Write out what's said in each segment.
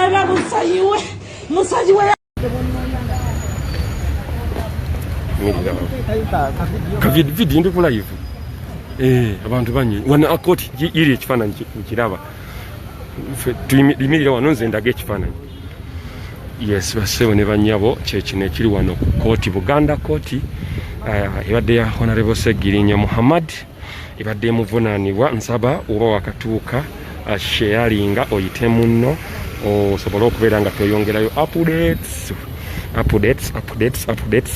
Era musayiwe video ndi ku live abantu banyi wana akoti iri ekifaananyi kiraba tuyimirira wano nze ndaga ekifaananyi yes basewo ne banyabo kyekino ekiri wano ku kooti Buganda kooti ebadde ya Honorable Segirinya Muhammad ebadde emuvunaanibwa nsaba oba wakatuuka sharinga oyite munno osobola okubeera nga toyongerayo updates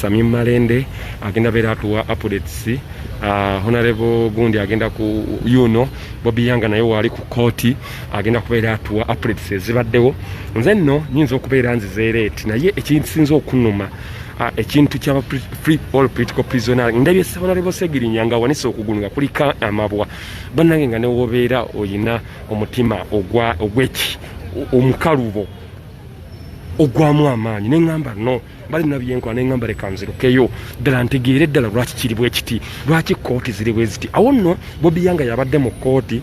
Samim Malende agenda beera atuwa updates Honorable gundi agenda ku Bobby Yanga naye wali ku kooti agenda kubeera atuwa updates ezibaddewo nze nno nyinza okubeera nzizeereeti naye ekinsinza okunuma ekintu kya free all political prisoner ndabye Honorable Segirinya nga wanise okugunga kulika amabwa bannange nga newobeera oyina omutima ogweki omukalubo ogwamu amaanyi neŋŋamba no bali nabyenkwa neŋŋamba leka nzirukeyo ddala ntegeere ddala lwaki kiri bwe kiti lwaki kooti ziri bwe ziti awo nno Bobby Yanga yabadde mu kooti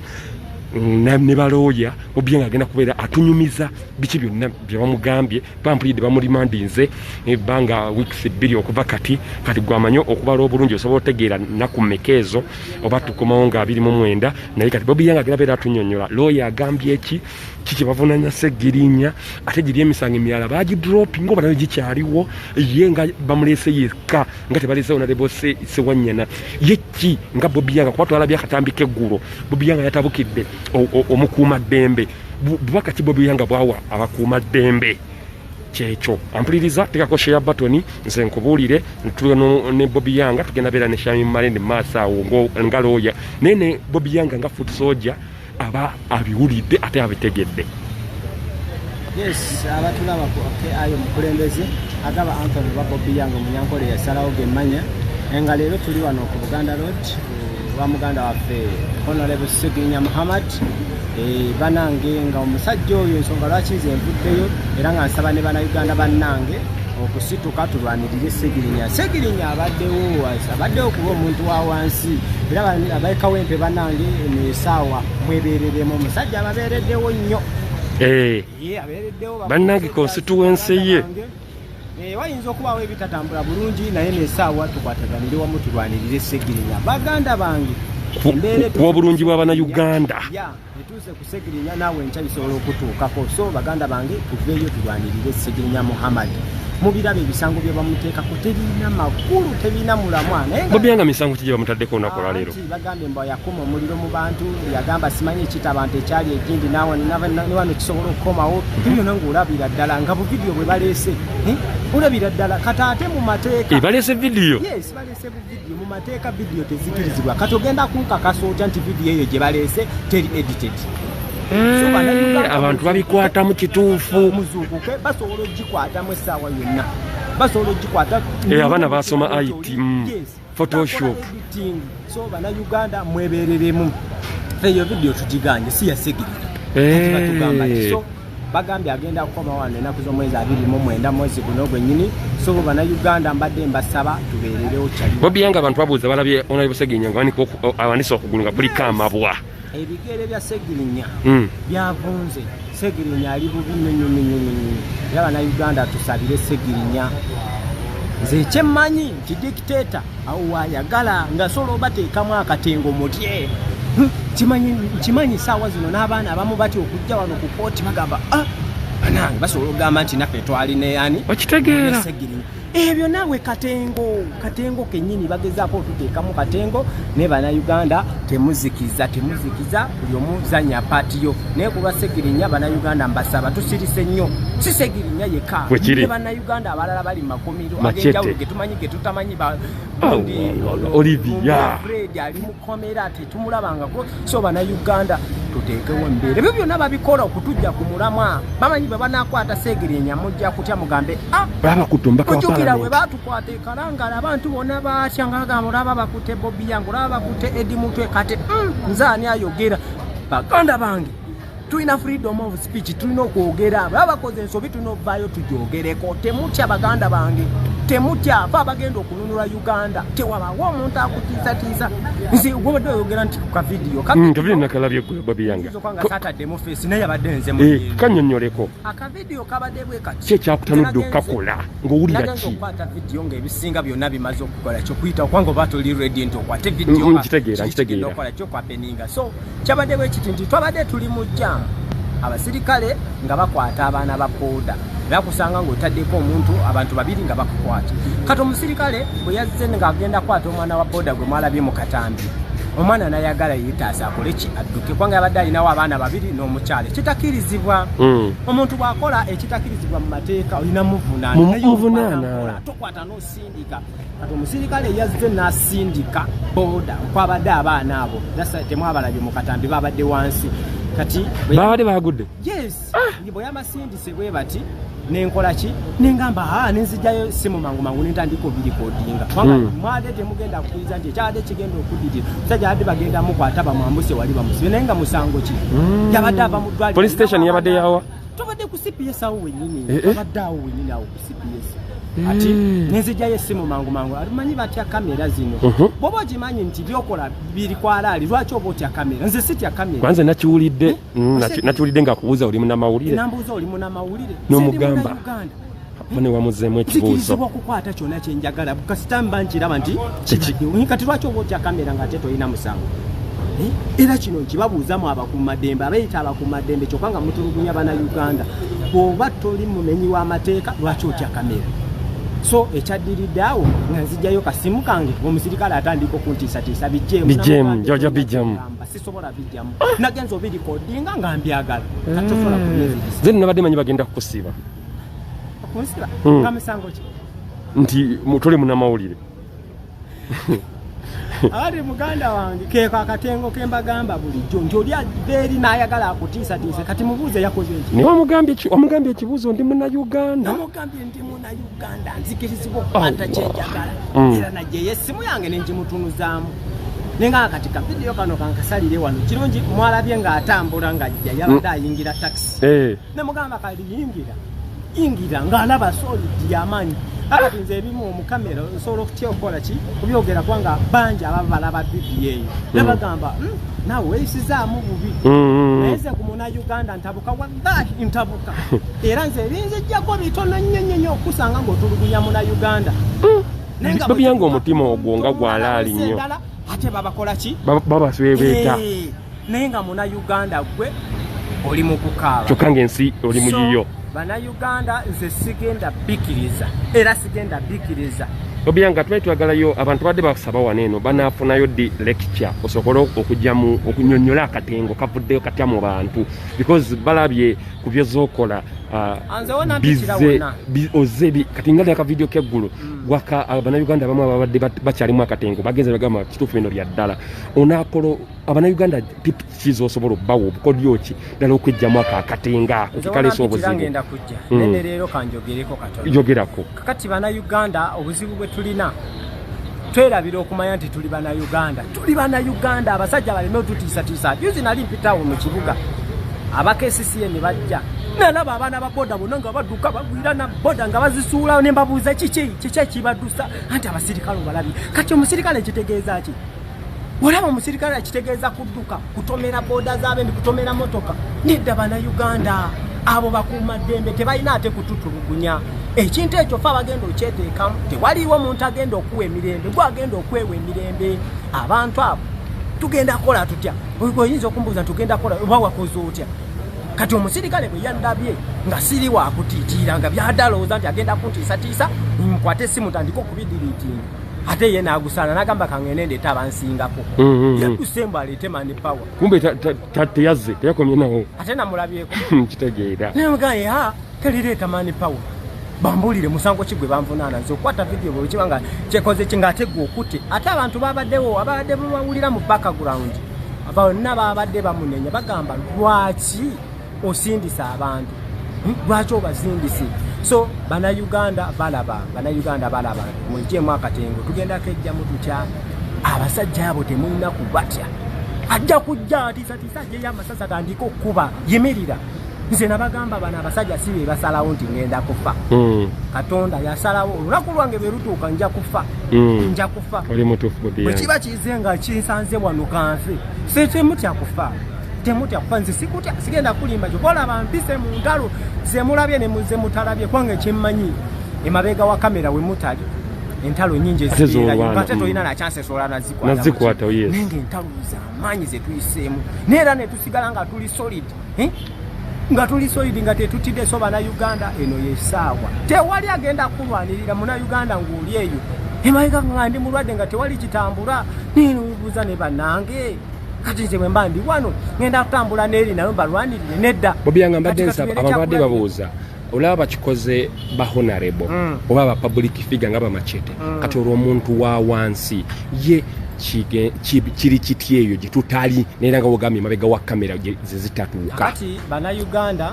ne balooya Bobby Yanga agenda kubeera atunyumiza biki byonna bye bamugambye bampulidde bamulimandinze ebbanga weeks 2 okuva kati gwamanyi okubala obulungi osobola otegeera nnaku mmekeezo oba tukomawo nga 29 naye kati Bobby Yanga agenda beera atunyonyola looya agambye kiki bavunanya Segirinya ate giri emisango emirala bagidroping oba nayo gikyaliwo ye nga bamuleese yekka nga tebaleese Honorable Sewanyana yeki nga Bobby Yanga kuba twalabye akatambi k'eggulo Bobby Yanga yatabukidde omukuuma ddembe bubaka ki Bobby Yanga bwawa abakuuma ddembe kyekyo ampuliriza tekako share button nze nkubuulire ntulino ne Bobby Yanga tugenda beera ne Samim Malende maaso awo nga looya naye ne Bobby Yanga nga foot soldier aba abiwulidde ate abitegedde yes abatulaba ayo mukulembeze agaba Anthony wa Bobby Yanga munyankole yasalawo gemanya enga leero tuli wano ku Buganda Road wa muganda waffe Honorable Segirinya Muhammad banange nga omusajja oyo ensonga lwaki nze nvuddeyo era nga nsaba ne bana Uganda bannange okusituka tulwanirire Segirinya abaddewo kuba omuntu wa wansi era abaekawempe bannange nesaawa mwebeereremu omusajja ababeereddewo nnyo bannange constituency ye wayinza okubaawo ebitatambula bulungi naye nesaawa tukwataganire wamu tulwanirire Segirinya baganda bange kuba bulungi bw'abana Uganda etuuse ku Segirinya naawe nkya bisobola okutuukako so baganda bange tuveeyo tulwanirire Segirinya Muhammad mubirabe ebisango bye bamuteekako tebiina makulu tebiina mulamwa Bobby Yanga misango kije bamutaddeko onakola leero bagambye mbu yakuma omuliro mu bantu yagamba simanyi ekita abantu ekyali egindi naawe ne wano kisobola okukomawo byonna ng'olabira ddala nga bu vidiyo bwe baleese olabira ddala kati ate mu mateeka baleese vidiyo yes baleese vidiyo mu mateeka vidiyo tezikirizibwa kati ogenda kunkakasa otya nti vidiyo eyo gye baleese teri edited abantu babikwata mu kituufu muzuukuke basobola ogikwatamu essaawa yonna basobola ogikwata abaana basoma IT Photoshop so bana Uganda mwebeereremu eyo vidiyo tugiganje si ya Segirinya batugamba so bagambye agenda kukoma wano ennaku z'omwezi 29 mwezi guno gwennyini so bana Uganda mbadde mbasaba tubeererewo kyali Bobby Yanga abantu babuuza balabye Honorable Segirinya nga awanise okugulunga buliko amabwa ebigere bya Segirinya byavunze Segirinya ali bubi nnyo era bana Uganda tusabire Segirinya nze kyemmanyi nti dictator awo wayagala nga solo bateekamu akatengo mutye kimanyi saawa zino n'abaana abamu bati okujja wano ku kooti bagamba banange basobola okugamba nti naffe twalina yani okitegeera ebyo naawe katengo kennyini bagezaako otuteekamu katengo ne bana Uganda temuzikiza buli omu zanya paatiyo naye kulwa Segirinya bana Uganda mbasaba tusirise nnyo si Segirinya yekka ne bana Uganda abalala bali makomiro ag'enjawulo getumanyi getutamanyi Olivia Fred ali mukomera tetumulabangako so bana Uganda tuteekewo embeera ebyo byonna babikola okutujja ku mulamwa bamanyi bwe banaakwata Segirinya mujja kutya mugambe ojjukira bwe baatukwata ekalangala abantu bonna batya nga bagamba olaba bakutte Bobby Yanga olaba bakutte Eddie Mutwe kati nze ani ayogera baganda bange tulina freedom of speech, tulina okwogera. Abakoze ensobi tulina ovaayo tugyogereko. Temutya baganda bange, temutya fa bagenda okununula Uganda. Tewabawo omuntu akutiisatiisa. Nze gwobadde oyogera nti ku kavidiyo kavidiyo nakalabye gwe Babiyanga kwanga Saturday mu face naye yabadde nze mu kanyonyoleko akavidiyo kabadde bwe kati kye kyakutanudde okakola ng'owulira ki okwata vidiyo ng'ebisinga byonna bimaze okukola kyo kuyita okwanga oba toli ready nti okwate vidiyo nkitegeera okola kyo kwapeninga so kyabadde bwe kiti nti twabadde tuli mu jjaamu abasirikale nga bakwata abaana ba booda bakusanga ng'otaddeko omuntu abantu babiri nga bakukwata kati omusirikale bwe yazze ng'agenda kwata omwana wa booda gwe mwalabye mu katambi omwana nayagala yitaasa akole ki adduke kwanga yabadde alinawo abaana babiri n'omukyale kitakirizibwa omuntu bw'akola ekitakirizibwa mu mateeka olina muvunaana tokwata n'osindika kati omusirikale yazze n'asindika booda kwabadde abaana abo temwabalabye mu katambi babadde wansi kati babadde bagudde yes bwe yamasindise bwe bati nenkola ki nengamba nenzijjayo simu mangu nentandika obirikodinga mwade temugenda kukkiriza nti ekyabadde kigenda okuddirira musajja yabadde bagenda mukwata bamwambuse wali bamusibe naye nga musango ki yabadde ava mu ddwaliro police station yabadde yawa tobadde ku CPS awo wennyini abadde awo wennyini awo ku CPS ati nenzijjayo essimu mangu alimanyi batya kamera zino bwoba ogimanyi nti byokola biri kwalaali lwaki oba otya kamera nze sitya kamera kwanza nakiwulidde ng'akubuuza oli munamawulire nambuuza oli munamawulire n'omugamba ne wamuzeemu ekibuuzo zikirizibwa okukwata kyonna kyenjagala kasitamba nkiraba nti kati lwaki oba otya kamera ng'ate tolina musango era kino nkibabuuzamu abakuumaddembe abayita abakuumaddembe kyokka nga mutulugunya bannayuganda bw'oba toli mumenyi w'amateeka lwaki otya kamera so ekyaddiridde awo nga nzijjayo kasimu kange omusirikale atandika okuntiisatiisa bijjeemu jojo bijjamu sisobola bijjamu nagenza obirikodinga nga mbyagala katosobola kubyezigisa ze nabadde manyi bagenda kukusiba okunsiba nga misango ki nti toli munamawulire abali muganda wange keeko akatengo kembagamba bulijjo nti oli abeeri n'ayagala akutiisatiise kati mubuuze yakoze nti naye omugambye ekibuuzo ndi munnayuganda namugambye ndi munnayuganda nzikirizibwa okukwata kyenjagala era najjeyo essimu yange nengimutunuzaamu nenga kati kavidiyo kano kankasalire wano kirungi mwalabye ng'atambula ng'ajja yabadde ayingira takisi nemugamba kali yingira ng'alaba solidi y'amaanyi akati nze ebimu omukamera osobola okutya okukola ki kubyogera kubanga bangi ababa balaba vidiyo eyo nebagamba naawe weeyisizaamu bubi naye ze ku munnayuganda ntabuka wallahi ntabuka era nze ebinzijjako bitono nnyo okusanga ng'otulugunya munnayuganda babiyanga omutima ogwo nga gwalaali nnyo ate babakola ki babaswebeeta naye nga munnayuganda gwe oli mu kukaaba kyokka ng'ensi oli mu yiyo bannayuganda nze sigenda bbikiriza era sigenda bbikiriza Babiyanga twali twagalayo abantu badde basaba waneeno banaafunayo di lecture osobola okujjamu okunyonnyola akatengo kavuddeyo katya mu bantu because balabye ku byozookola ozebi kati ngali akavidiyo keggulu gwaka abannayuganda abamu ababadde bakyalimu akatengo bagenze bagamba kituufu bino bya ddala onaakola abannayuganda tips osobola obbawo obukodyo ki ddala okwejjamu akatenga okikaleesa obuzibu nene leero kanjogereko katono jogerako kakati bannayuganda obuzibu bwe tulina twerabira okumanya nti tuli bannayuganda abasajja baleme otutiisatiisa juzi nali mpitawo mu kibuga abakesisiye ne bajja nalaba abaana ba boda bonna nga badduka bagwira na boda nga bazisuulawo ne mbabuuza kiki ekibaddusa anti abasirikale obalabye kati omusirikale kitegeeza ki olaba omusirikale akitegeeza kudduka kutomera boda zaabendi kutomera motoka nedda bannayuganda abo bakuumaddembe tebalina ate kututulugunya ekintu ekyo fe abagenda okyeteekamu tewaliiwo omuntu agenda okuwa emirembe gwagenda okwewa emirembe abantu abo tugenda kukola tutya oyinza okumbuuza tugenda kukola oba wakoze otya kati omusirikale bwe yandabye nga siri wakutiitiira nga byadalooza nti agenda kuntiisatiisa nkwate essimu tandika okubidiriitinga ate ye naagusana nagamba kangende ndeeta abansingako yagusembu aleete mani power kumbe teyazze teyakomye nawo ate namulabyeko kitegeera namugaye terireeta mani power bambuulire musango ki gwe banvunaana nze okukwata vidiyo bwe kibanga kyekoze ki ng'ate gwe okutte ate abantu babaddewo ababadde bawulira mu background bonna babadde bamunenya bagamba lwaki osindisa abantu lwaki obasindise so bannayuganda balaba mujjeemu akatengo tugenda kejjamu tutya abasajja abo temulina kubatya ajja kujja atiisatiisa ajja y'amasasi atandika okukuba yemerera. Nze nabagamba bano abasajja si be basalawo nti ngenda kufa. Katonda yasalawo olunaku lwange bwe lutuuka nja kufa. Nja kufa. Oli mutuufu Bobi Wine. Bwe kiba kize nga kinsanze wano kanfe temutya kufa. Temutya kufa nze sikutya sigenda kulimba kyokola bampise mu ntalo ze mulabye ne muze mutalabye kwange kyemmanyi emabega wa kamera we mutali entalo nyingi ezira kate toyina na chance sola nazikwata yes nenge entalo za manyi ze tuyiseemu nera ne tusigala nga tuli solid nga tuli solid nga tetutide soba na Uganda eno yesaawa tewali agenda kulwanirira muna Uganda nguli eyo emabega ngandi mulwadde nga tewali kitambula nino ubuza ne banange kati nze bwemba ndi wano ngenda kutambula n'eri nayo balwanirire nedda Bobi Wine mbadde nsaba ababadde babuuza olaba kikoze ba honorable oba ba public figure nga ba Machete kati olwo omuntu wa wansi ye kiri kiti eyo gitutali nera nga wogambye mabega wa kamera zitatuuka kati bana Uganda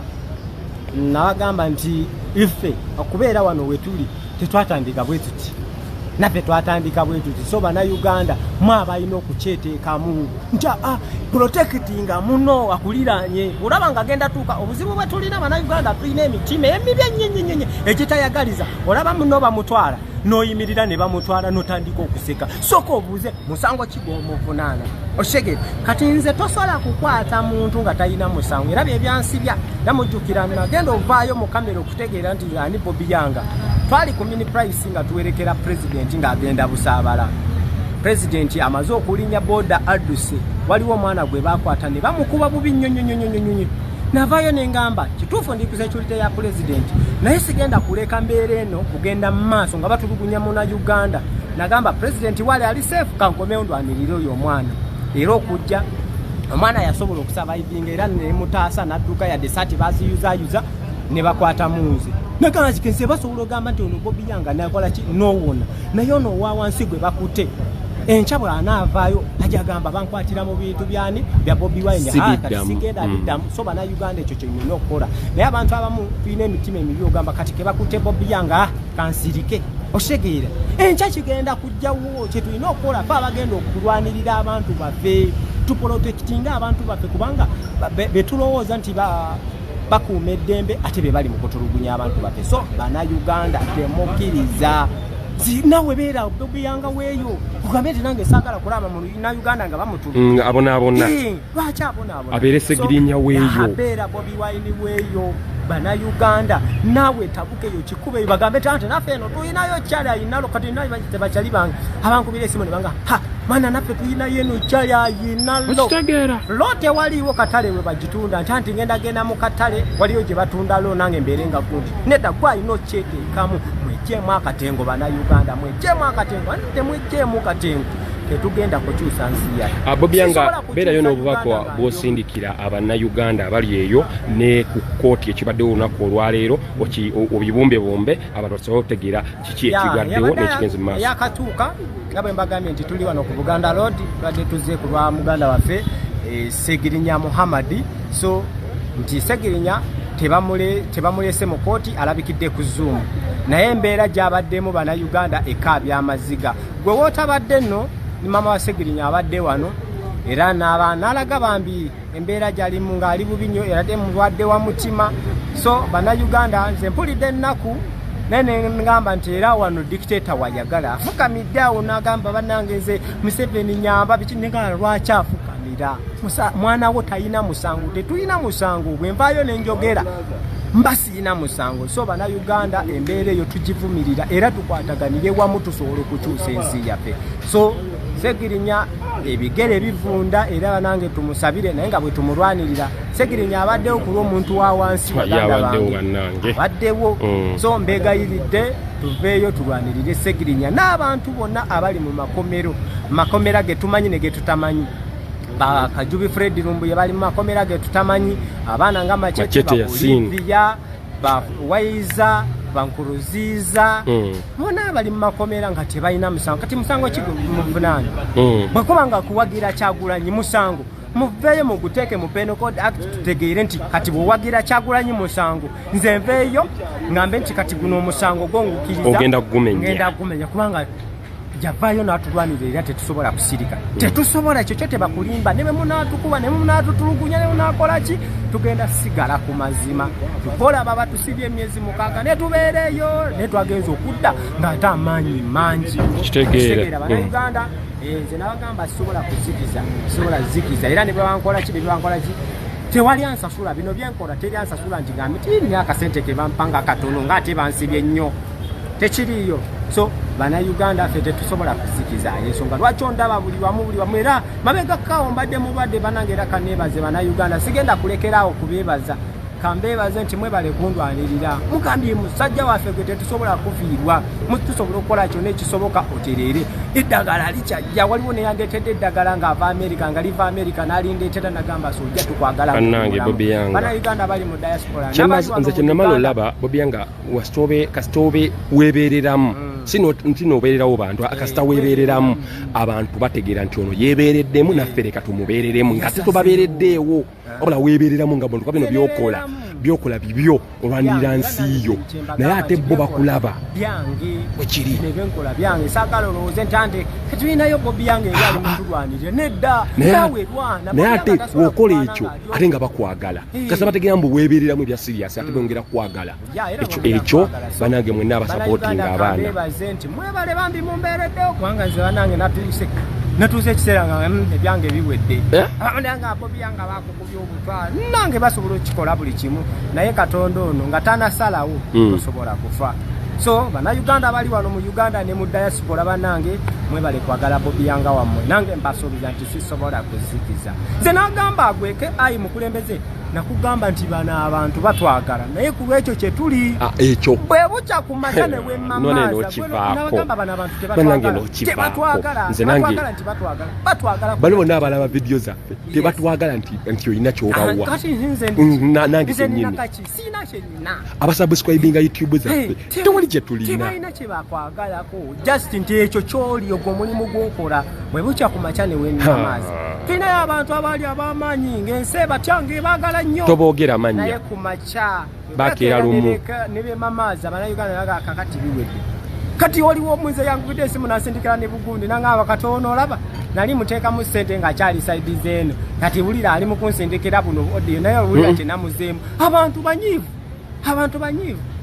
nabagamba nti ife okubeera wano wetuli tetwatandika bwe tuti naffe twatandika bwe tuti so bana Uganda mwabalina okukyeteekamu nja protectinga muno akuliranye olaba nga agenda tuuka obuzibu bwe tulina bana Uganda tulina emitima emibi ennyo ekitayagaliza olaba muno bamutwala noyimirira ne bamutwala notandika okuseka soko obuuze musango kigwomuvunaana oshege kati nze tosobola kukwata muntu nga talina musango era byebyansibya namujjukira nagenda ovaayo mu kamera okutegeera nti ani Bobi Wine twali ku mini price nga tuwerekera president nga agenda busaabala president amaze okulinya boda aduse waliwo omwana gwe bakwata ne bamukuba bubi nnyo navayo nengamba kituufu ndi ku security ya president naye sigenda kuleka mbeera eno kugenda mu maaso nga batulugunya muna Uganda nagamba president wale ali safe kankomeo ndwanirire oyo omwana era okujja omwana yasobola okusurvivinga era ne mutaasa nadduka yadde sati baziyuza ne bakwata munzi nakana kikense basobola ogamba nti ono Bobi Wine nakola ki nowona naye ono wa wansi gwe bakute enchabula anaavaayo ajagamba bankwatira mu bintu byani bya Bobi Wine sigenda biddamu so bana Uganda ekyo kyemino okukola naye abantu abamu tulina emitima emibi ogamba kati ke bakute Bobi Wine kansirike oshegeera encha kigenda kujjawo kye tulina okukola fa abagenda okulwanirira abantu baffe tuprotectinga abantu baffe kubanga betulowooza nti bakuuma eddembe ate be bali mu kutulugunya abantu baffe so bana Uganda temukiriza nawe beera Bobi Wine weeyo kugambe nti nange saagala kulaba mu Uganda nga bamutulu abona lwaki abona abeere Segirinya weeyo abeera Bobi Wine weeyo bana Uganda nawe tabukeyo kikube bagambe tante naffe eno tuyinayo kyali ayinalo kati nayo tebakyali bange abankubira esimu ne banga mana naffe tuyinayo eno kyali ayinalo lote waliwo katale we bagitunda ntanti ngenda genda mu katale waliyo gye batunda lo nange mbeerenga gundi nedda gwalina kyeteekamu mwejjemu akatengo bana Uganda mwejjemu akatengo ante mwejjemu katengo tetugenda kukyusa nsi ya Bobi Wine beerayo n'obubaka bw'osindikira abanna Uganda abali eyo ne ku kkooti ekibaddewo olunaku olwaleero obibumbebumbe abantu basobola okutegeera kiki ekigaddewo n'ekigenze mu maaso yakatuuka nga bwe mbagambye nti tuli wano ku Buganda Road twadde tuzze ku lwa muganda waffe Segirinya Muhammad so nti Segirinya tebamulese mu kooti alabikidde ku Zoom naye embeera gy'abaddemu bana Uganda ekaabya amaziga gwe wootabadde nno ni mama wa Segirinya abadde wano era n'alaga bambi embeera gy'alimu ng'ali bubi nnyo era mulwadde wa mutima so bana Uganda nze mpulidde ennaku naye ngamba nti era wano dictator wayagala afukamidde awo n'agamba bannange nze Museveni nyamba biki negala lwaki afukamira mwana wo talina musango tetulina musango bwe nvaayo nenjogera mbasiina musango so bana Uganda embeera eyo tugivumirira era tukwataganire wamu tusobole okukyusa ensi yaffe so Segirinya ebigere bivunda era banange tumusabire naye nga bwe tumulwanirira Segirinya abaddewo ku lw'omuntu wa wansi abaddewo so mbegayiridde tuveeyo tulwanirire Segirinya n'abantu bonna abali mu makomera ge tumanyi ne ge tutamanyi Kajubi Fred Lumbuye bali mu makomera ge tutamanyi abaana nga Machete Olivia Waiza Bankuruziza bona bali mu makomera nga tebalina musango kati musango kigumuvunaana bwekuba nga kuwagira Kyagulanyi musango muveeyo muguteeke mu Penal Code Act tutegeere nti kati bwewagira Kyagulanyi musango nze nveeyo ngambe nti kati guno omusango gwongukiriza ngenda kugumenya kubanga javayo n'atulwanirira era tetusobola kusirika tetusobola ekyo kyo tebakulimba ne bemunatukuba ne munatutulugunya ne munakola ki tugenda sigala ku mazima tukola baba tusibye emyezi mukaaga ne tubeereyo ne twagenza okudda ng'ate amaanyi mangi kitegeera bannayuganda nze nabagamba sisobola zikiza era ne bebankola ki tewali ansasula bino byenkola teri ansasula nti gambi tiri akasente ke bampanga katono ng'ate bansibye nnyo tekiriyo so bannayuganda ffe tetusobola kuzikiza ensonga lwaki ondaba buli wamu era mabega kawo mbadde mulwadde banange era kaneebaze bannayuganda sigenda kulekeraawo kubeebaza kambeebaze nti mwebale kundwanirira mugambye musajja waffe gwe tetusobola kufiirwa tusobola okukola kyonna ekisoboka oterere eddagala likyajja waliwo neyandetedde eddagala ng'ava amerika nga liva amerika n'alindeetera nagamba sojja tukwagala bannayuganda bali mu diaspora nze kyenamala olaba bobiyanga kasitobe weebeereramu nti noobeererawo bantu kasita weebeereramu abantu bategeera nti ono yeebeereddemu naffe leka tumubeereremu nga tetubabeereddeewo wabula weebeereramu nga bontu bino byokola bibyo olwanirira nsi yo naye ate bo bakulaba wekiri nebyenkola byange saagala olowooze ntande ketulinayo bobyange eri ali mutulwanirire nedda naye ate wokola ekyo ate nga bakwagala kasa bategeera mbu weebeereramu ebya siriyasi ate bongera kukwagala ekyo banange mwenna abasapootinga abaana nti mwebale bambi mumbeereddewo kubanga nze banange natuuse ekiseera nga ebyange biwedde nga bobyange bakukubya obutwala nange basobola okikola buli kimu naye katonda ono nga tanasalawo tosobola kufa so bannayuganda bali wano mu uganda ne mu diaspora bannange mwebale kwagala bobiyanga wammwe nange mbasuubiza nti sisobola kuzikiza nze nagamba agweke ayi mukulembeze nakugamba nti bana abantu batwagala naye ku lwekyo kye tuli ekyo bwe bucya ku makya ne wemmamaaza bana abantu tebatwagala bali bonna abalaba vidiyo zaffe tebatwagala nti olina kyobawa kati nze nange kyennyini siina kyennyina abasubscribinga youtube zaffe tewali kye tulina tebalina kye bakwagalako just nti ekyo kyoli ogwo omulimu gw'okola bwe bucya ku makya ne wemmamaaza tulinayo abantu abaali ab'amaanyi ng'ensi batyange baagala nnyo toboogera mannya naye ku makya bakeera lumu ne bemamaaza bannayuganda bagaka kati biwedde kati oliwo omuze yangubidde esimu nasindikira ne bugundi nangaba katono olaba nali muteekamu ssente ng'akyali saidi zeeno kati wulira ali mu kunsindikira buno odiyo naye wulira kyenamuzeemu abantu banyiivu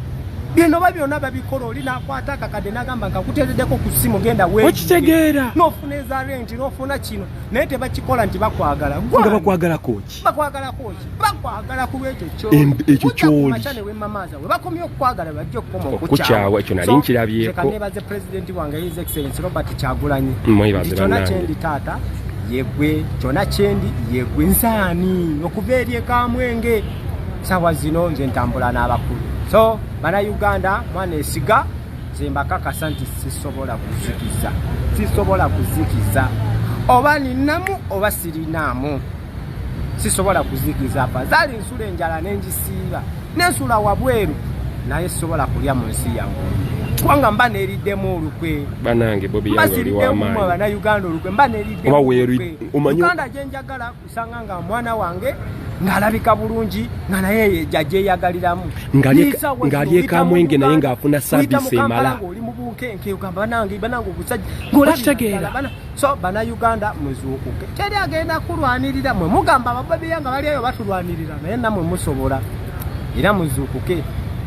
bino byonna babikola oli n'akwata akakadde n'agamba nkakuteereddeko ku ssimu genda okitegeera n'ofuna eza renti n'ofuna kino naye tebakikola nti bakwagala nga bakwagalako ki bakwagala ku lwekyo ekyo kyoli ne wemmamaaza we bakomye okukwagala bajja okukoma okukyawa ekyo nali nkirabyeko kaneebaze pulezidenti wange his excellence Robert Kyagulanyi kyonna kyendi taata yegwe kyonna kyendi yegwe nsaani okuva eri ekamwenge sawa zino nze ntambula n'abakulu so bannayuganda mwaneesiga nze mbakakasa nti sisobola kuzikiza oba ninamu oba sirinaamu sisobola kuzikiza apazaali nsula enjala n'engisiiba nensula wabweru naye sisobola kulya mu nsi yange kubanga mba neeriddemu olukwe banange bobiyanga oli w'amaanyi bannayuganda olukwe mba neeriddemu olukwe uganda gye njagala kusanga nga mwana wange ng'alabika bulungi nga naye jagyeyagaliramu ng'ali ekamwenge naye ng'afuna saavisi emala oli mu bunkenke ogamba banange obusajja ng'olakitegeera so bannayuganda muzuukuke teri agenda kulwanirira mwe mugamba abababiyanga bali eyo batulwanirira naye nammwe musobola era muzuukuke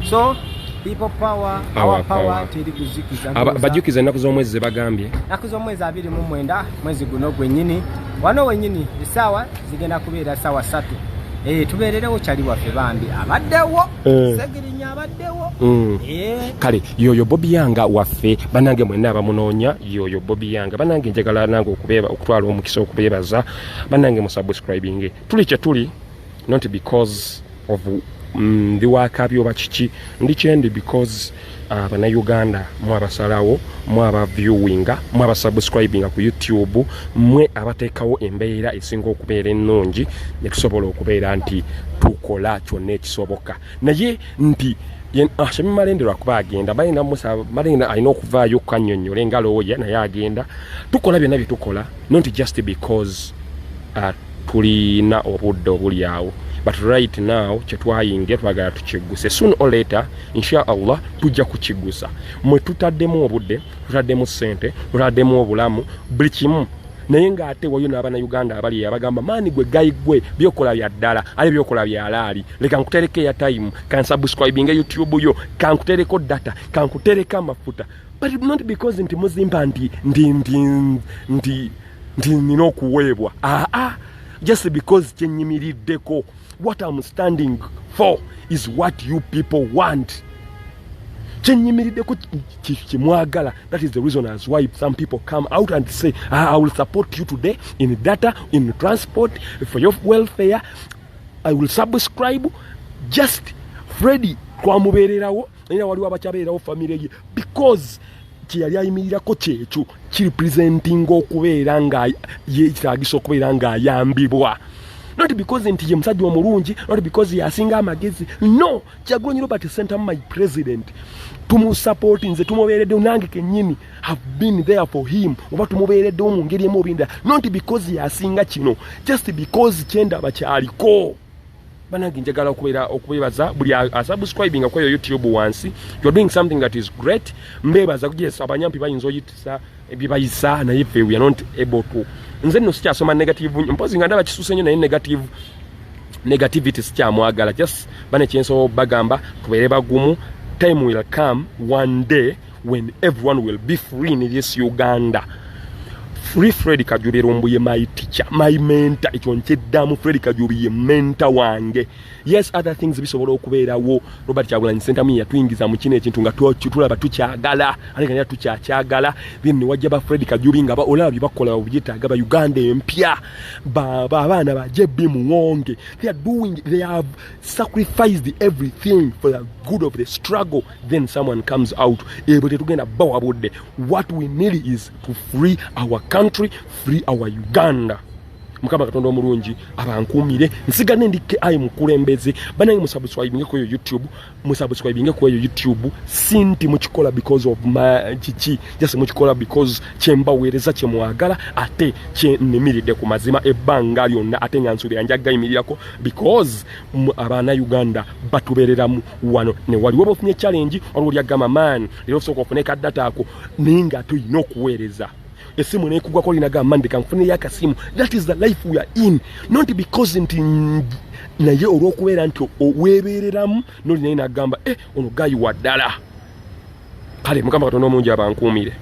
so people power our power teri kuzikiza bajjukiza ennaku z'omwezi ze bagambye ennaku z'omwezi 29 mwezi guno gwennyini wano wennyini essaawa zigenda kubeera ssaawa 3 tubeererewo kyali waffe bambi abaddewo segirinya abaddewo kale yoyo bobiyanga waffe banange mwenna abamunoonya yoyo bobiyanga banange njagala nange okutwala omukisa okubeebaza banange mu subscribing tuli kye tuli not because of ndi wakabi oba kiki ndi kyendi because bannayuganda mwabasalawo mwabaviewinga mwabasubscribinga ku YouTube mwe abateekawo embeera esinga okubeera ennungi ne tusobola okubeera nti tukola kyonna ekisoboka naye nti Shami Malende lwakuba agenda balina Malende alina okuvaayo kukannyonnyola engalooya naye agenda tukola byonna bye tukola not just because tulina obudde obuli awo but right now kyetwayinge twagala tukiguse soon or later inshallah tujja kukigusa mwe tutaddemu obudde tutaddemu sente tutaddemu obulamu buli kimu naye ng'ate wayo n'abana Uganda abali abagamba maani gwe gayi gwe byokola bya ddala ali byokola bya alaali leka nkutereke ya time kan subscribing YouTube yo kan nkutereko data kan nkutereka amafuta but not because nti muzimba ndi nino kuwebwa just because kyenyimiriddeko what I'm standing for is what you people want kyenyimiriddeko kimwagala. That is the reason as why some people come out and say I will support you today in data, in transport, for your welfare, I will subscribe. Just Freddy kwamubererawo era waliwo abakyabererawo family ye because kiyali ayimirirako kyekyo kirepresenting okubeera nga yekitagisa okubeera nga ayambibwa not because nti ye musajja omulungi not because yasinga amagezi no Kyagulanyi Robert Ssentamu my president tumusupport nze tumubeereddewo nange kennyini have been there for him oba tumubeereddewo mu ngeri emu obinda not because yasinga kino just because kyendaba kyaliko banange njagala okubebaza buli subscribing kwa YouTube wansi you're doing something that is great mbebaza kugesa abanyampi bayinzo yitisa ebibayisa na ife we are not able to nze no sikyasoma negative mpozi nga ndaba kisuse nnyo na negativity sikyamwagala just bane kyenso bagamba tubeere bagumu time will come one day when everyone will be free in this Uganda. Free Freddy Kajubi Rumbuye my teacher, my mentor, ekyonkeddamu Freddy Kajubi ye mentor wange. Yes, other things bisobola okubeera wo Robert Kyagulanyi Ssentamu yatuyingiza mu kino ekintu nga tulaba tukyagala ate nga tukyakyagala then wajja ba Freddy Kajubi nga olaba byebakola obuyitaaga ba Uganda empya abaana ba JB Muwonge they have sacrificed everything for the good of the struggle then someone comes out ebo tetugenda bawa budde. What we need is to free our country, free our Uganda. Mukama Katonda omulungi abankumire nsigane ndike ayi mukulembeze banange musubscribing ko YouTube musubscribing ko YouTube sinti mukikola because of chichi just mukikola because chemba wereza chemwagala ate nemiridde ku mazima ebbanga lyonna ate nyansubira njaga imirirako because abana Uganda batubereramu wano ne waliwo bofunye challenge waliwo lyagama man lero soko ofuneka data ako ninga tuyina okuwereza esimu nekugwa ko linaga mande kanfune yakasimu. That is the life we are in, not because nti naye olwokubeera nti owebereramu noli naye nagamba ono gayi waddala kale Mukama Katonda omungi abankumire.